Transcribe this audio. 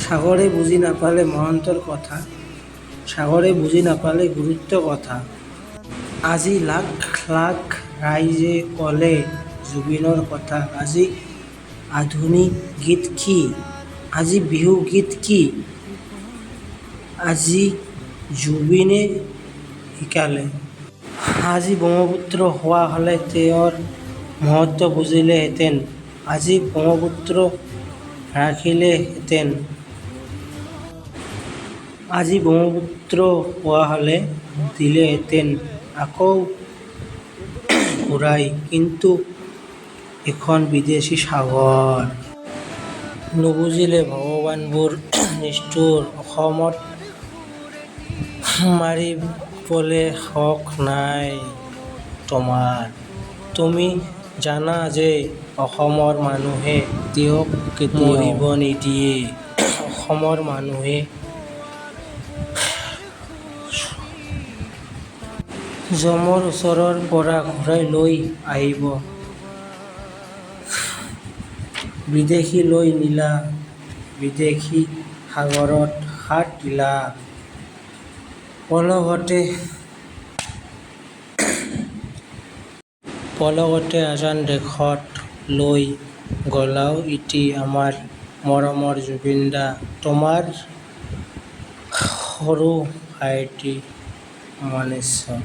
সাগৰে বুজি নাপালে মহন্তৰ কথা, সাগৰে বুজি নাপালে গুৰুত্ব কথা। আজি লাখ লাখ ৰাইজে ক'লে জুবিনৰ কথা। আজি আধুনিক গীত কি, আজি বিহু গীত কি, আজি জুবিনে শিকালে। আজি ব্ৰহ্মপুত্ৰ হোৱা হ'লে তেওঁৰ মহত্ব বুজিলেহেঁতেন, আজি ব্ৰহ্মপুত্ৰ ৰাখিলেহেঁতেন। আজি ব্ৰহ্মপুত্ৰ হোৱা হ'লে দিলেহেঁতেন আকৌ ঘূৰাই, কিন্তু এখন বিদেশী সাগৰ। নুবুজিলে ভগৱানবোৰ নিষ্ঠুৰ, অসমত মাৰিবলে হক নাই তোমাৰ। তুমি জানা যে অসমৰ মানুহে তেওঁক মৰিব নিদিয়ে, অসমৰ মানুহে যমৰ ওচৰৰ পৰা ঘূৰাই লৈ আহিব। বিদেশী লৈ নিলা, বিদেশী সাগৰত হাত দিলা, পলকতে আন দেশত লৈ গলাও ইতি আমাৰ মৰমৰ জুবিনদা, তোমাৰ সৰু ভাইটি মনেশ্বৰ।